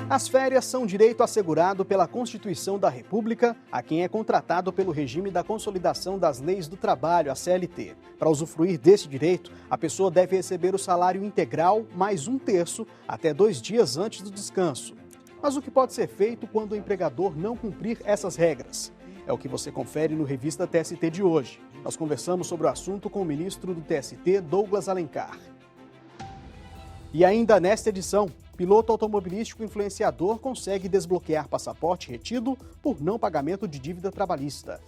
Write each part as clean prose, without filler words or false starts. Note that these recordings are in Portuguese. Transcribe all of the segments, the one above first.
As férias são direito assegurado pela Constituição da República a quem é contratado pelo regime da Consolidação das Leis do Trabalho, a CLT. Para usufruir desse direito, a pessoa deve receber o salário integral mais 1/3 até 2 dias antes do descanso. Mas o que pode ser feito quando o empregador não cumprir essas regras? É o que você confere no Revista TST de hoje. Nós conversamos sobre o assunto com o ministro do TST, Douglas Alencar. E ainda nesta edição, piloto automobilístico influenciador consegue desbloquear passaporte retido por não pagamento de dívida trabalhista.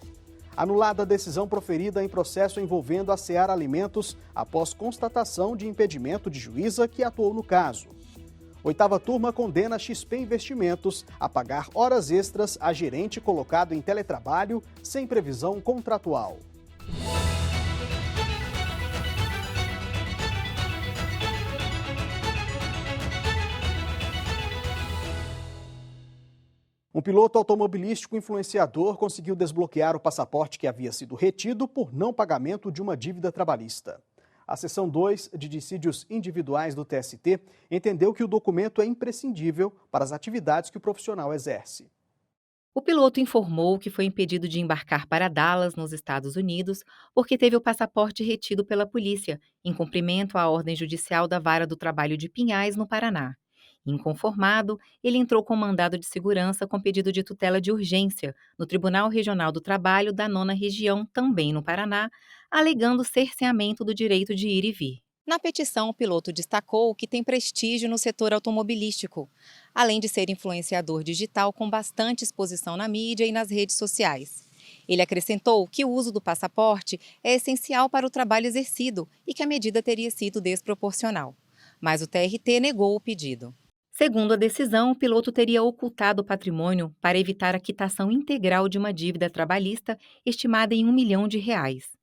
Anulada a decisão proferida em processo envolvendo a Seara Alimentos após constatação de impedimento de juíza que atuou no caso. Oitava turma condena XP Investimentos a pagar horas extras a gerente colocado em teletrabalho sem previsão contratual. Um piloto automobilístico influenciador conseguiu desbloquear o passaporte que havia sido retido por não pagamento de uma dívida trabalhista. A seção 2 de dissídios individuais do TST entendeu que o documento é imprescindível para as atividades que o profissional exerce. O piloto informou que foi impedido de embarcar para Dallas, nos Estados Unidos, porque teve o passaporte retido pela polícia, em cumprimento à ordem judicial da Vara do Trabalho de Pinhais, no Paraná. Inconformado, ele entrou com mandado de segurança com pedido de tutela de urgência no Tribunal Regional do Trabalho da 9ª Região, também no Paraná, alegando cerceamento do direito de ir e vir. Na petição, o piloto destacou que tem prestígio no setor automobilístico, além de ser influenciador digital com bastante exposição na mídia e nas redes sociais. Ele acrescentou que o uso do passaporte é essencial para o trabalho exercido e que a medida teria sido desproporcional. Mas o TRT negou o pedido. Segundo a decisão, o piloto teria ocultado o patrimônio para evitar a quitação integral de uma dívida trabalhista estimada em R$ 1 milhão.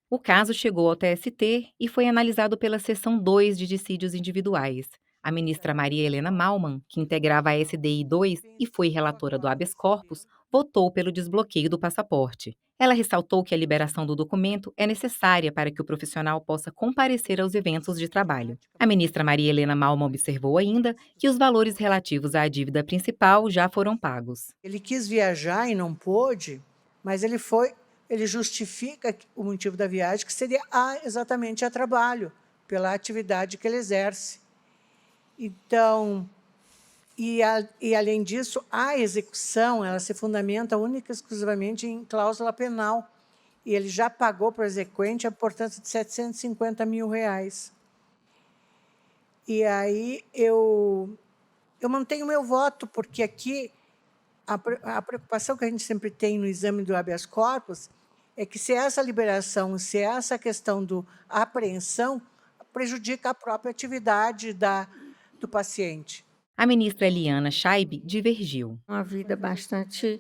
O caso chegou ao TST e foi analisado pela seção 2 de dissídios individuais. A ministra Maria Helena Malman, que integrava a SDI 2 e foi relatora do habeas corpus, votou pelo desbloqueio do passaporte. Ela ressaltou que a liberação do documento é necessária para que o profissional possa comparecer aos eventos de trabalho. A ministra Maria Helena Malman observou ainda que os valores relativos à dívida principal já foram pagos. Ele quis viajar e não pôde, mas ele justifica o motivo da viagem, que seria exatamente a trabalho, pela atividade que ele exerce. Então, além disso, a execução ela se fundamenta única e exclusivamente em cláusula penal. E ele já pagou para o exequente a importância de R$ 750 mil. E aí eu mantenho meu voto, porque aqui a preocupação que a gente sempre tem no exame do habeas corpus é que se essa liberação, se essa questão da apreensão prejudica a própria atividade do paciente. A ministra Eliana Schaibe divergiu. Uma vida bastante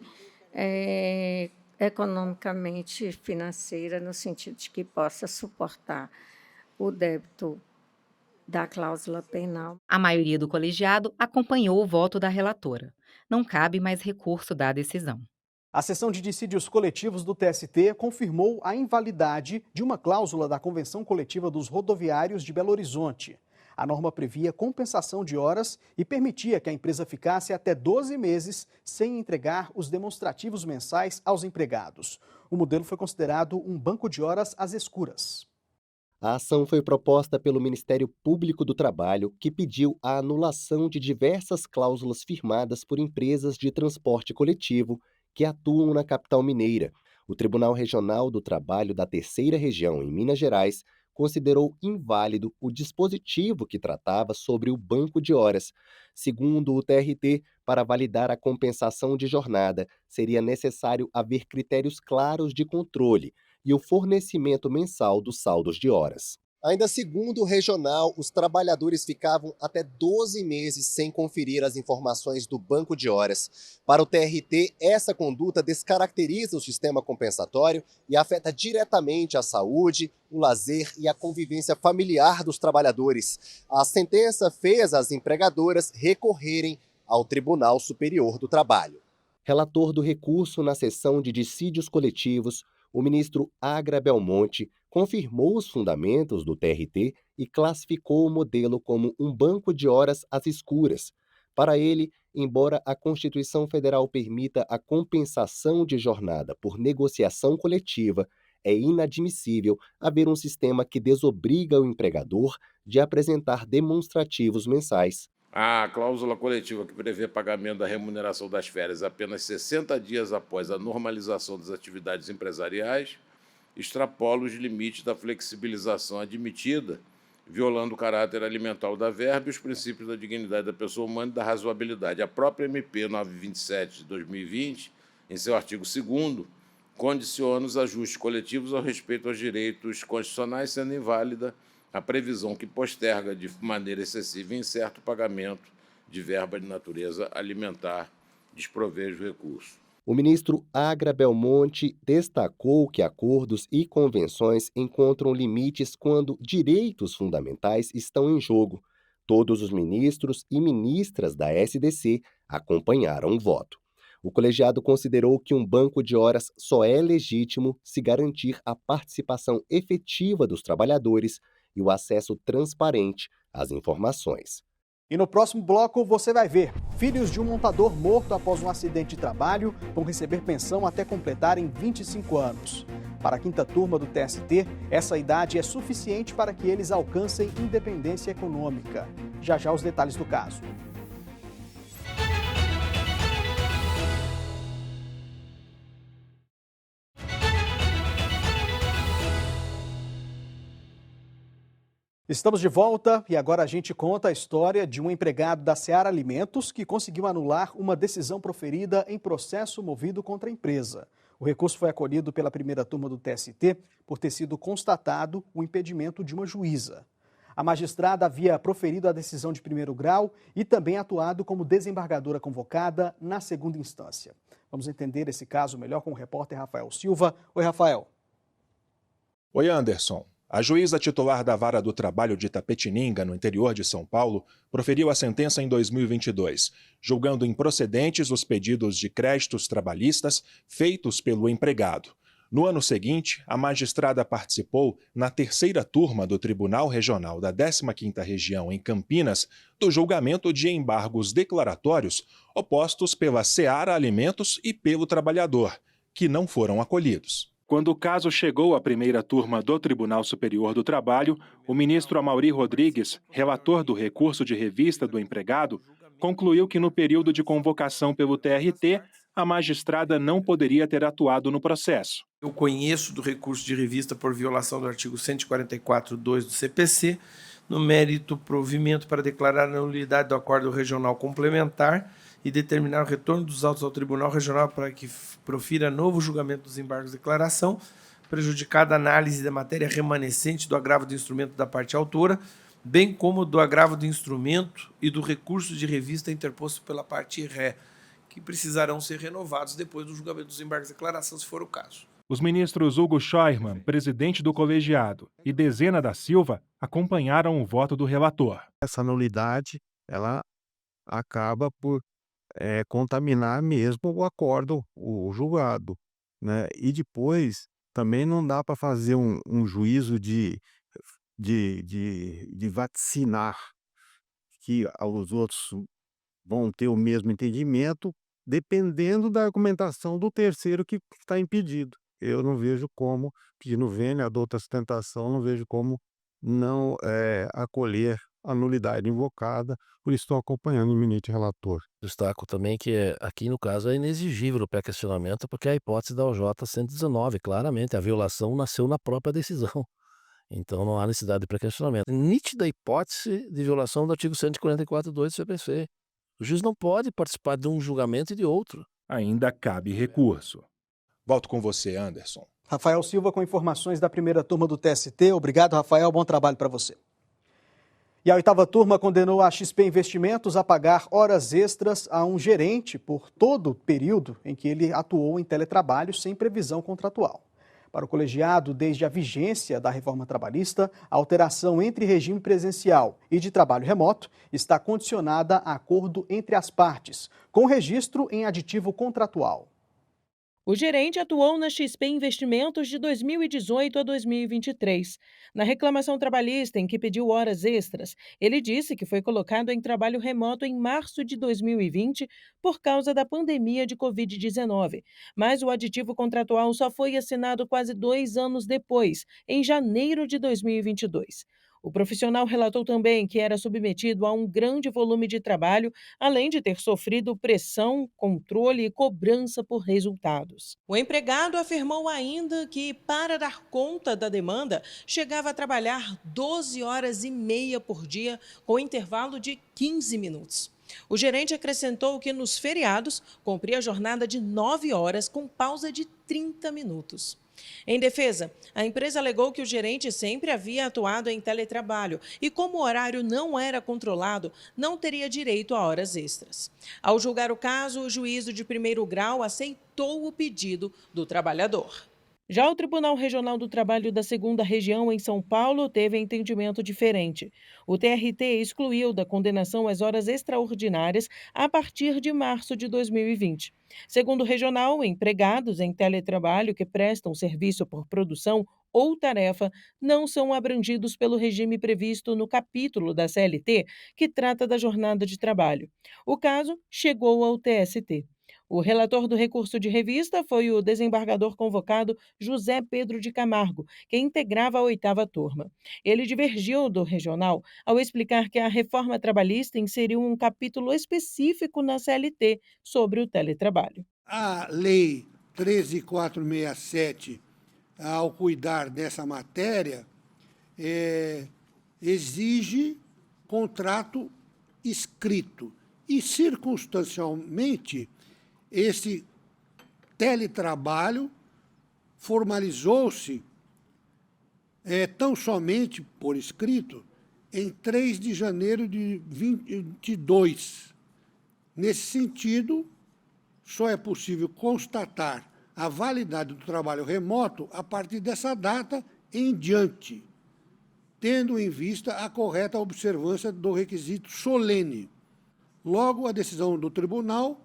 economicamente financeira, no sentido de que possa suportar o débito da cláusula penal. A maioria do colegiado acompanhou o voto da relatora. Não cabe mais recurso da decisão. A seção de dissídios coletivos do TST confirmou a invalidade de uma cláusula da Convenção Coletiva dos Rodoviários de Belo Horizonte. A norma previa compensação de horas e permitia que a empresa ficasse até 12 meses sem entregar os demonstrativos mensais aos empregados. O modelo foi considerado um banco de horas às escuras. A ação foi proposta pelo Ministério Público do Trabalho, que pediu a anulação de diversas cláusulas firmadas por empresas de transporte coletivo que atuam na capital mineira. O Tribunal Regional do Trabalho da 3ª Região, em Minas Gerais, considerou inválido o dispositivo que tratava sobre o banco de horas. Segundo o TRT, para validar a compensação de jornada, seria necessário haver critérios claros de controle e o fornecimento mensal dos saldos de horas. Ainda segundo o regional, os trabalhadores ficavam até 12 meses sem conferir as informações do banco de horas. Para o TRT, essa conduta descaracteriza o sistema compensatório e afeta diretamente a saúde, o lazer e a convivência familiar dos trabalhadores. A sentença fez as empregadoras recorrerem ao Tribunal Superior do Trabalho. Relator do recurso na sessão de dissídios coletivos, o ministro Agra Belmonte confirmou os fundamentos do TRT e classificou o modelo como um banco de horas às escuras. Para ele, embora a Constituição Federal permita a compensação de jornada por negociação coletiva, é inadmissível haver um sistema que desobriga o empregador de apresentar demonstrativos mensais. A cláusula coletiva que prevê pagamento da remuneração das férias apenas 60 dias após a normalização das atividades empresariais extrapola os limites da flexibilização admitida, violando o caráter alimentar da verba e os princípios da dignidade da pessoa humana e da razoabilidade. A própria MP 927 de 2020, em seu artigo 2º, condiciona os ajustes coletivos ao respeito aos direitos constitucionais, sendo inválida a previsão que posterga de maneira excessiva e incerto o pagamento de verba de natureza alimentar, desprovejo recurso. O ministro Agra Belmonte destacou que acordos e convenções encontram limites quando direitos fundamentais estão em jogo. Todos os ministros e ministras da SDC acompanharam o voto. O colegiado considerou que um banco de horas só é legítimo se garantir a participação efetiva dos trabalhadores e o acesso transparente às informações. E no próximo bloco você vai ver: filhos de um montador morto após um acidente de trabalho vão receber pensão até completarem 25 anos. Para a quinta turma do TST, essa idade é suficiente para que eles alcancem independência econômica. Já já os detalhes do caso. Estamos de volta e agora a gente conta a história de um empregado da Seara Alimentos que conseguiu anular uma decisão proferida em processo movido contra a empresa. O recurso foi acolhido pela primeira turma do TST por ter sido constatado o impedimento de uma juíza. A magistrada havia proferido a decisão de primeiro grau e também atuado como desembargadora convocada na segunda instância. Vamos entender esse caso melhor com o repórter Rafael Silva. Oi, Rafael. Oi, Anderson. A juíza titular da Vara do Trabalho de Itapetininga, no interior de São Paulo, proferiu a sentença em 2022, julgando improcedentes os pedidos de créditos trabalhistas feitos pelo empregado. No ano seguinte, a magistrada participou, na terceira turma do Tribunal Regional da 15ª Região em Campinas, do julgamento de embargos declaratórios opostos pela Seara Alimentos e pelo trabalhador, que não foram acolhidos. Quando o caso chegou à primeira turma do Tribunal Superior do Trabalho, o ministro Amaury Rodrigues, relator do recurso de revista do empregado, concluiu que no período de convocação pelo TRT, a magistrada não poderia ter atuado no processo. Eu conheço do recurso de revista por violação do artigo 144.2 do CPC, no mérito provimento para declarar a nulidade do acordo regional complementar e determinar o retorno dos autos ao Tribunal Regional para que profira novo julgamento dos embargos de declaração, prejudicada a análise da matéria remanescente do agravo do instrumento da parte autora, bem como do agravo do instrumento e do recurso de revista interposto pela parte ré, que precisarão ser renovados depois do julgamento dos embargos de declaração, se for o caso. Os ministros Hugo Scheuermann, presidente do colegiado, e Dezena da Silva acompanharam o voto do relator. Essa nulidade, ela acaba por contaminar mesmo o acordo, o julgado, né? E depois também não dá para fazer um juízo de vaticinar que os outros vão ter o mesmo entendimento, dependendo da argumentação do terceiro que está impedido. Eu não vejo como, pedindo vênia, a douta sustentação, não vejo como não acolher a nulidade invocada, por isso estou acompanhando o ministro relator. Destaco também que aqui no caso é inexigível o pré-questionamento, porque a hipótese da OJ 119, claramente, a violação nasceu na própria decisão. Então não há necessidade de pré-questionamento. Nítida hipótese de violação do artigo 144.2 do CPC. O juiz não pode participar de um julgamento e de outro. Ainda cabe recurso. Volto com você, Anderson. Rafael Silva com informações da primeira turma do TST. Obrigado, Rafael. Bom trabalho para você. E a oitava turma condenou a XP Investimentos a pagar horas extras a um gerente por todo o período em que ele atuou em teletrabalho sem previsão contratual. Para o colegiado, desde a vigência da reforma trabalhista, a alteração entre regime presencial e de trabalho remoto está condicionada a acordo entre as partes, com registro em aditivo contratual. O gerente atuou na XP Investimentos de 2018 a 2023. Na reclamação trabalhista em que pediu horas extras, ele disse que foi colocado em trabalho remoto em março de 2020 por causa da pandemia de Covid-19, mas o aditivo contratual só foi assinado quase 2 anos depois, em janeiro de 2022. O profissional relatou também que era submetido a um grande volume de trabalho, além de ter sofrido pressão, controle e cobrança por resultados. O empregado afirmou ainda que, para dar conta da demanda, chegava a trabalhar 12 horas e meia por dia, com intervalo de 15 minutos. O gerente acrescentou que nos feriados cumpria a jornada de 9 horas com pausa de 30 minutos. Em defesa, a empresa alegou que o gerente sempre havia atuado em teletrabalho e, como o horário não era controlado, não teria direito a horas extras. Ao julgar o caso, o juízo de primeiro grau aceitou o pedido do trabalhador. Já o Tribunal Regional do Trabalho da 2ª Região, em São Paulo, teve entendimento diferente. O TRT excluiu da condenação as horas extraordinárias a partir de março de 2020. Segundo o regional, empregados em teletrabalho que prestam serviço por produção ou tarefa não são abrangidos pelo regime previsto no capítulo da CLT que trata da jornada de trabalho. O caso chegou ao TST. O relator do recurso de revista foi o desembargador convocado José Pedro de Camargo, que integrava a 8ª turma. Ele divergiu do regional ao explicar que a reforma trabalhista inseriu um capítulo específico na CLT sobre o teletrabalho. A Lei 13.467, ao cuidar dessa matéria, exige contrato escrito e, circunstancialmente, esse teletrabalho formalizou-se tão somente por escrito em 3 de janeiro de 2022. Nesse sentido, só é possível constatar a validade do trabalho remoto a partir dessa data em diante, tendo em vista a correta observância do requisito solene. Logo, a decisão do tribunal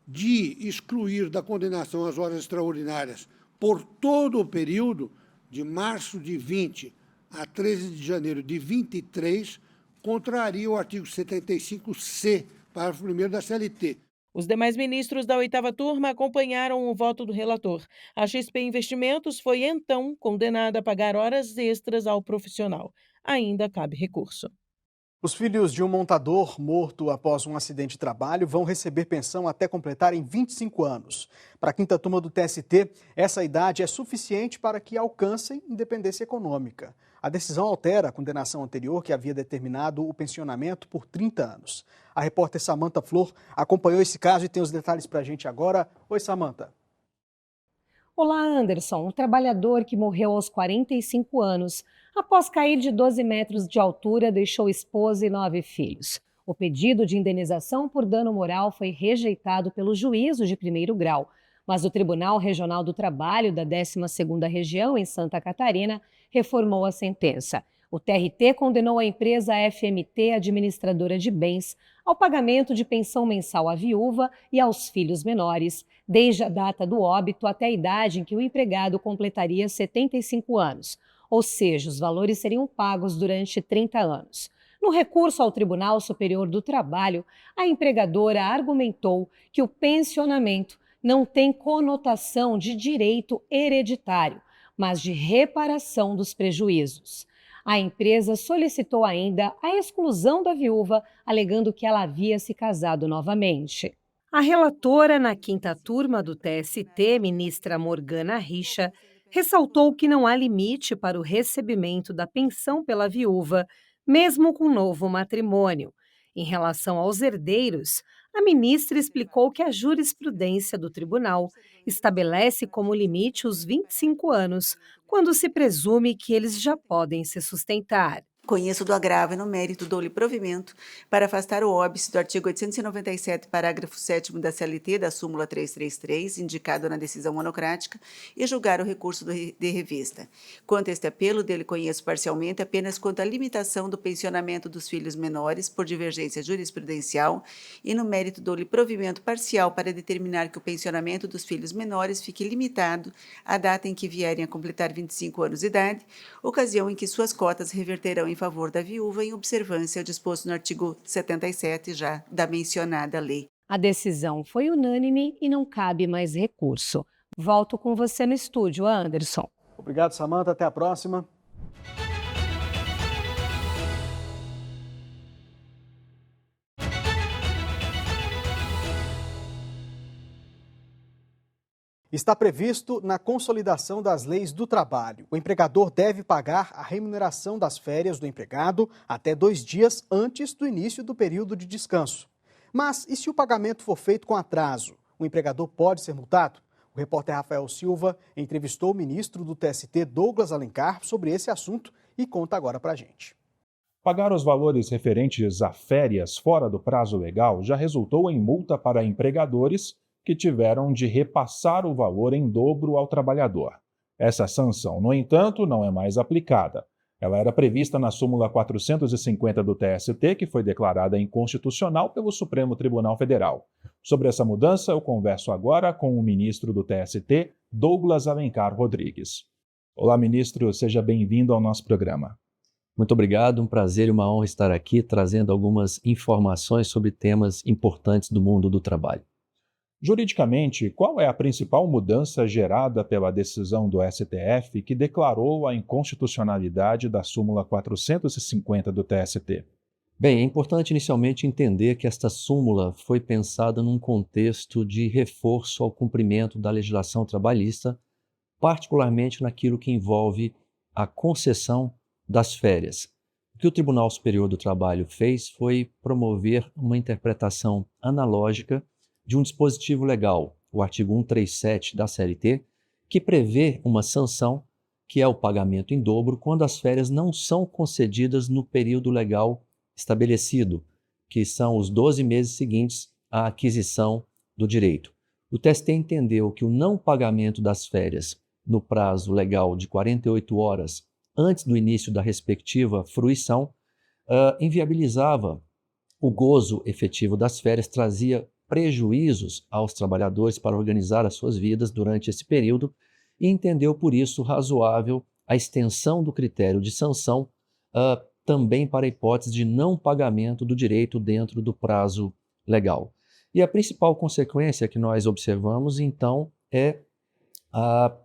de excluir da condenação as horas extraordinárias por todo o período de março de 20 a 13 de janeiro de 23 contraria o artigo 75C, parágrafo 1º da CLT. Os demais ministros da 8ª turma acompanharam o voto do relator. A XP Investimentos foi, então, condenada a pagar horas extras ao profissional. Ainda cabe recurso. Os filhos de um montador morto após um acidente de trabalho vão receber pensão até completarem 25 anos. Para a 5ª turma do TST, essa idade é suficiente para que alcancem independência econômica. A decisão altera a condenação anterior que havia determinado o pensionamento por 30 anos. A repórter Samanta Flor acompanhou esse caso e tem os detalhes para a gente agora. Oi, Samanta. Olá, Anderson. Um trabalhador que morreu aos 45 anos, após cair de 12 metros de altura, deixou esposa e 9 filhos. O pedido de indenização por dano moral foi rejeitado pelo juízo de primeiro grau, mas o Tribunal Regional do Trabalho da 12ª Região, em Santa Catarina, reformou a sentença. O TRT condenou a empresa FMT, administradora de bens, ao pagamento de pensão mensal à viúva e aos filhos menores, desde a data do óbito até a idade em que o empregado completaria 75 anos, ou seja, os valores seriam pagos durante 30 anos. No recurso ao Tribunal Superior do Trabalho, a empregadora argumentou que o pensionamento não tem conotação de direito hereditário, mas de reparação dos prejuízos. A empresa solicitou ainda a exclusão da viúva, alegando que ela havia se casado novamente. A relatora na 5ª turma do TST, ministra Morgana Richa, ressaltou que não há limite para o recebimento da pensão pela viúva, mesmo com novo matrimônio. Em relação aos herdeiros, a ministra explicou que a jurisprudência do tribunal estabelece como limite os 25 anos, quando se presume que eles já podem se sustentar. Conheço do agravo e no mérito dou-lhe provimento para afastar o óbice do artigo 897, parágrafo 7º da CLT, da súmula 333, indicado na decisão monocrática, e julgar o recurso de revista. Quanto a este apelo, dele conheço parcialmente apenas quanto à limitação do pensionamento dos filhos menores por divergência jurisprudencial, e no mérito dou-lhe provimento parcial para determinar que o pensionamento dos filhos menores fique limitado à data em que vierem a completar 25 anos de idade, ocasião em que suas cotas reverterão em favor da viúva em observância ao disposto no artigo 77 já da mencionada lei. A decisão foi unânime e não cabe mais recurso. Volto com você no estúdio, Anderson. Obrigado, Samanta. Até a próxima. Está previsto na consolidação das leis do trabalho. O empregador deve pagar a remuneração das férias do empregado até 2 dias antes do início do período de descanso. Mas e se o pagamento for feito com atraso? O empregador pode ser multado? O repórter Rafael Silva entrevistou o ministro do TST, Douglas Alencar, sobre esse assunto e conta agora pra gente. Pagar os valores referentes a férias fora do prazo legal já resultou em multa para empregadores que tiveram de repassar o valor em dobro ao trabalhador. Essa sanção, no entanto, não é mais aplicada. Ela era prevista na súmula 450 do TST, que foi declarada inconstitucional pelo Supremo Tribunal Federal. Sobre essa mudança, eu converso agora com o ministro do TST, Douglas Alencar Rodrigues. Olá, ministro, seja bem-vindo ao nosso programa. Muito obrigado, um prazer e uma honra estar aqui trazendo algumas informações sobre temas importantes do mundo do trabalho. Juridicamente, qual é a principal mudança gerada pela decisão do STF que declarou a inconstitucionalidade da súmula 450 do TST? Bem, é importante inicialmente entender que esta súmula foi pensada num contexto de reforço ao cumprimento da legislação trabalhista, particularmente naquilo que envolve a concessão das férias. O que o Tribunal Superior do Trabalho fez foi promover uma interpretação analógica de um dispositivo legal, o artigo 137 da CLT, que prevê uma sanção, que é o pagamento em dobro, quando as férias não são concedidas no período legal estabelecido, que são os 12 meses seguintes à aquisição do direito. O TST entendeu que o não pagamento das férias no prazo legal de 48 horas antes do início da respectiva fruição inviabilizava o gozo efetivo das férias, trazia prejuízos aos trabalhadores para organizar as suas vidas durante esse período e entendeu por isso razoável a extensão do critério de sanção também para a hipótese de não pagamento do direito dentro do prazo legal. E a principal consequência que nós observamos, então, é a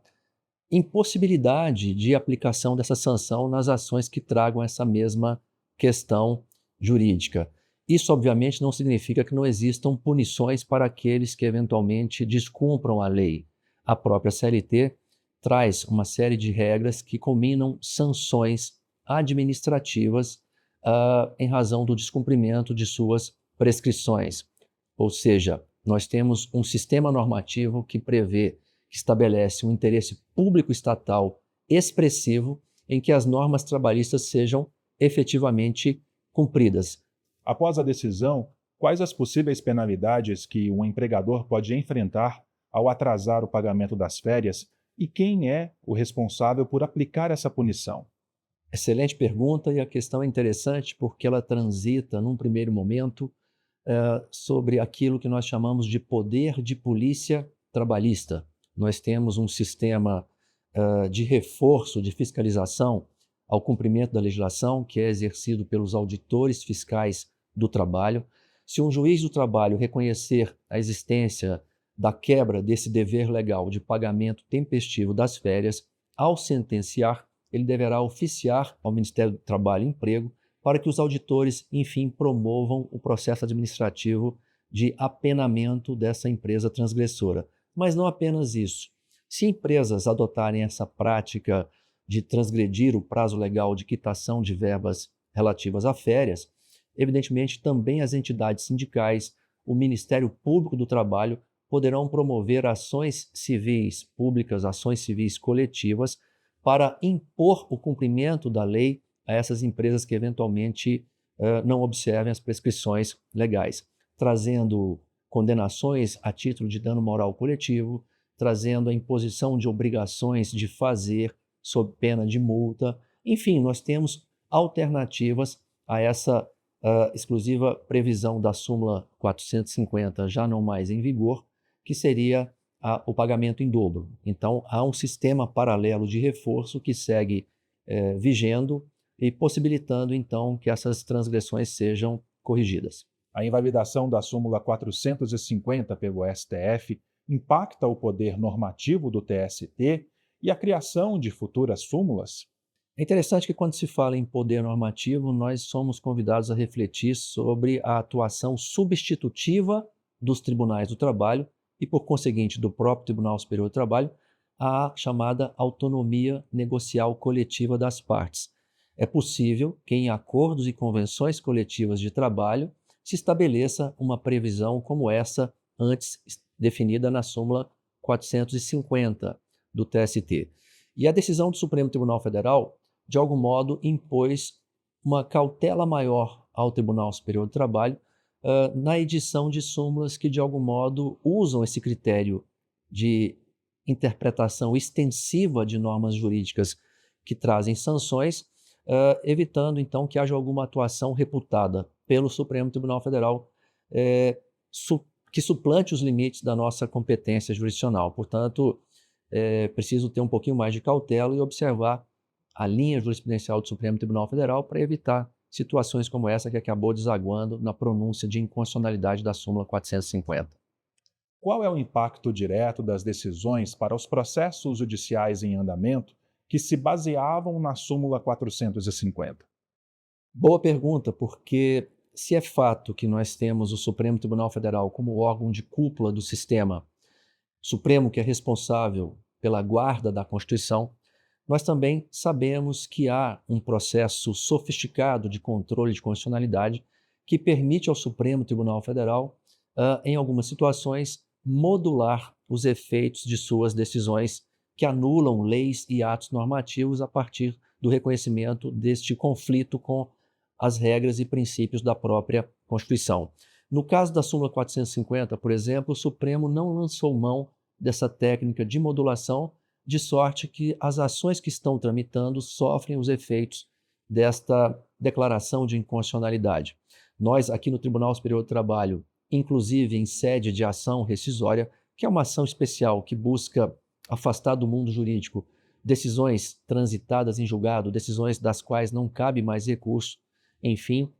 impossibilidade de aplicação dessa sanção nas ações que tragam essa mesma questão jurídica. Isso, obviamente, não significa que não existam punições para aqueles que eventualmente descumpram a lei. A própria CLT traz uma série de regras que combinam sanções administrativas em razão do descumprimento de suas prescrições. Ou seja, nós temos um sistema normativo que prevê, que estabelece um interesse público estatal expressivo em que as normas trabalhistas sejam efetivamente cumpridas. Após a decisão, quais as possíveis penalidades que um empregador pode enfrentar ao atrasar o pagamento das férias e quem é o responsável por aplicar essa punição? Excelente pergunta, e a questão é interessante porque ela transita, num primeiro momento, sobre aquilo que nós chamamos de poder de polícia trabalhista. Nós temos um sistema de reforço, de fiscalização ao cumprimento da legislação, que é exercido pelos auditores fiscais do trabalho. Se um juiz do trabalho reconhecer a existência da quebra desse dever legal de pagamento tempestivo das férias, ao sentenciar, ele deverá oficiar ao Ministério do Trabalho e Emprego para que os auditores, enfim, promovam o processo administrativo de apenamento dessa empresa transgressora. Mas não apenas isso. Se empresas adotarem essa prática de transgredir o prazo legal de quitação de verbas relativas a férias, evidentemente também as entidades sindicais, o Ministério Público do Trabalho poderão promover ações civis públicas, ações civis coletivas, para impor o cumprimento da lei a essas empresas que eventualmente não observem as prescrições legais, trazendo condenações a título de dano moral coletivo, trazendo a imposição de obrigações de fazer sob pena de multa. Enfim, nós temos alternativas a essa exclusiva previsão da súmula 450, já não mais em vigor, que seria o pagamento em dobro. Então, há um sistema paralelo de reforço que segue vigendo e possibilitando, então, que essas transgressões sejam corrigidas. A invalidação da súmula 450 pelo STF impacta o poder normativo do TST e a criação de futuras súmulas? É interessante que, quando se fala em poder normativo, nós somos convidados a refletir sobre a atuação substitutiva dos tribunais do trabalho e, por conseguinte, do próprio Tribunal Superior do Trabalho, a chamada autonomia negocial coletiva das partes. É possível que, em acordos e convenções coletivas de trabalho, se estabeleça uma previsão como essa antes definida na súmula 450 do TST. E a decisão do Supremo Tribunal Federal, de algum modo, impôs uma cautela maior ao Tribunal Superior do Trabalho na edição de súmulas que, de algum modo, usam esse critério de interpretação extensiva de normas jurídicas que trazem sanções, evitando, então, que haja alguma atuação reputada pelo Supremo Tribunal Federal que suplante os limites da nossa competência jurisdicional. Portanto, é preciso ter um pouquinho mais de cautela e observar a linha jurisprudencial do Supremo Tribunal Federal para evitar situações como essa que acabou desaguando na pronúncia de inconstitucionalidade da súmula 450. Qual é o impacto direto das decisões para os processos judiciais em andamento que se baseavam na súmula 450? Boa pergunta, porque se é fato que nós temos o Supremo Tribunal Federal como órgão de cúpula do sistema Supremo, que é responsável pela guarda da Constituição, nós também sabemos que há um processo sofisticado de controle de constitucionalidade que permite ao Supremo Tribunal Federal, em algumas situações, modular os efeitos de suas decisões que anulam leis e atos normativos a partir do reconhecimento deste conflito com as regras e princípios da própria Constituição. No caso da súmula 450, por exemplo, o Supremo não lançou mão dessa técnica de modulação, de sorte que as ações que estão tramitando sofrem os efeitos desta declaração de inconstitucionalidade. Nós, aqui no Tribunal Superior do Trabalho, inclusive em sede de ação rescisória, que é uma ação especial que busca afastar do mundo jurídico decisões transitadas em julgado, decisões das quais não cabe mais recurso, enfim,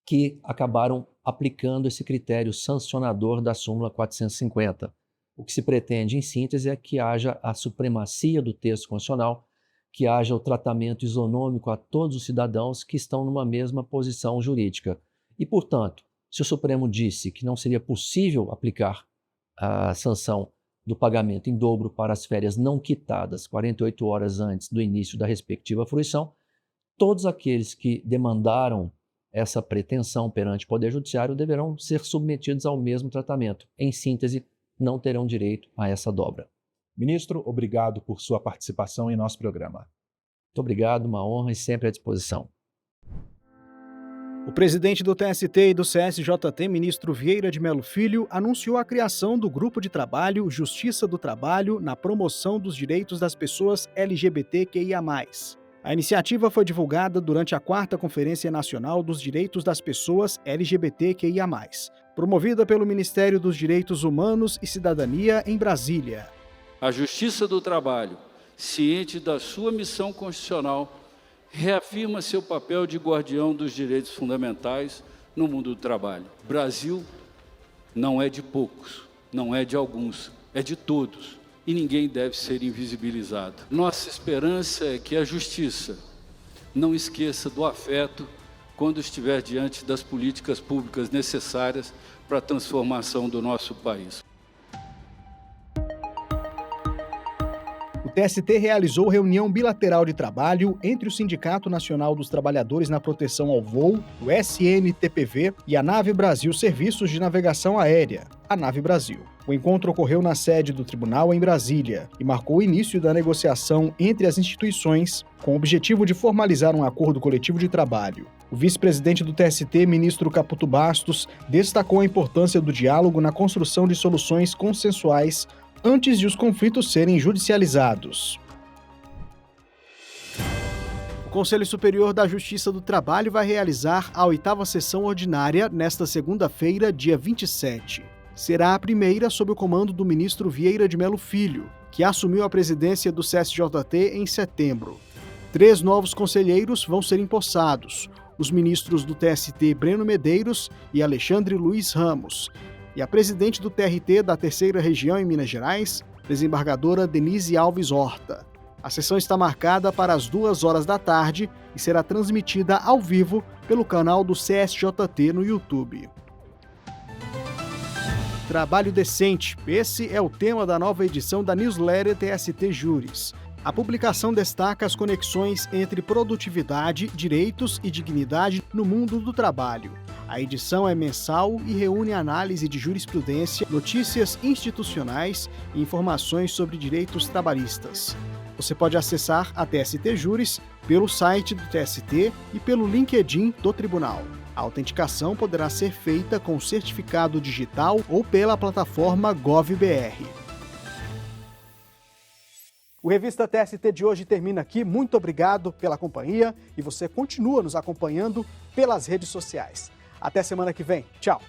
que acabaram aplicando esse critério sancionador da súmula 450. O que se pretende, em síntese, é que haja a supremacia do texto constitucional, que haja o tratamento isonômico a todos os cidadãos que estão numa mesma posição jurídica. E, portanto, se o Supremo disse que não seria possível aplicar a sanção do pagamento em dobro para as férias não quitadas 48 horas antes do início da respectiva fruição, todos aqueles que demandaram essa pretensão perante o Poder Judiciário deverão ser submetidos ao mesmo tratamento. Em síntese, não terão direito a essa dobra. Ministro, obrigado por sua participação em nosso programa. Muito obrigado, uma honra e sempre à disposição. O presidente do TST e do CSJT, ministro Vieira de Mello Filho, anunciou a criação do Grupo de Trabalho Justiça do Trabalho na promoção dos direitos das pessoas LGBTQIA+. A iniciativa foi divulgada durante a 4ª Conferência Nacional dos Direitos das Pessoas LGBTQIA+, promovida pelo Ministério dos Direitos Humanos e Cidadania em Brasília. A Justiça do Trabalho, ciente da sua missão constitucional, reafirma seu papel de guardião dos direitos fundamentais no mundo do trabalho. O Brasil não é de poucos, não é de alguns, é de todos. E ninguém deve ser invisibilizado. Nossa esperança é que a justiça não esqueça do afeto quando estiver diante das políticas públicas necessárias para a transformação do nosso país. O TST realizou reunião bilateral de trabalho entre o Sindicato Nacional dos Trabalhadores na Proteção ao Voo, o SNTPV, e a Nave Brasil Serviços de Navegação Aérea, a Nave Brasil. O encontro ocorreu na sede do tribunal em Brasília e marcou o início da negociação entre as instituições com o objetivo de formalizar um acordo coletivo de trabalho. O vice-presidente do TST, ministro Caputo Bastos, destacou a importância do diálogo na construção de soluções consensuais antes de os conflitos serem judicializados. O Conselho Superior da Justiça do Trabalho vai realizar a 8ª sessão ordinária nesta segunda-feira, dia 27. Será a primeira sob o comando do ministro Vieira de Mello Filho, que assumiu a presidência do CSJT em setembro. 3 novos conselheiros vão ser empossados: os ministros do TST Breno Medeiros e Alexandre Luiz Ramos, e a presidente do TRT da Terceira Região em Minas Gerais, desembargadora Denise Alves Horta. A sessão está marcada para as 2h da tarde e será transmitida ao vivo pelo canal do CSJT no YouTube. Trabalho decente. Esse é o tema da nova edição da newsletter TST Júris. A publicação destaca as conexões entre produtividade, direitos e dignidade no mundo do trabalho. A edição é mensal e reúne análise de jurisprudência, notícias institucionais e informações sobre direitos trabalhistas. Você pode acessar a TST Júris pelo site do TST e pelo LinkedIn do Tribunal. A autenticação poderá ser feita com certificado digital ou pela plataforma GovBR. O Revista TST de hoje termina aqui. Muito obrigado pela companhia e você continua nos acompanhando pelas redes sociais. Até semana que vem. Tchau!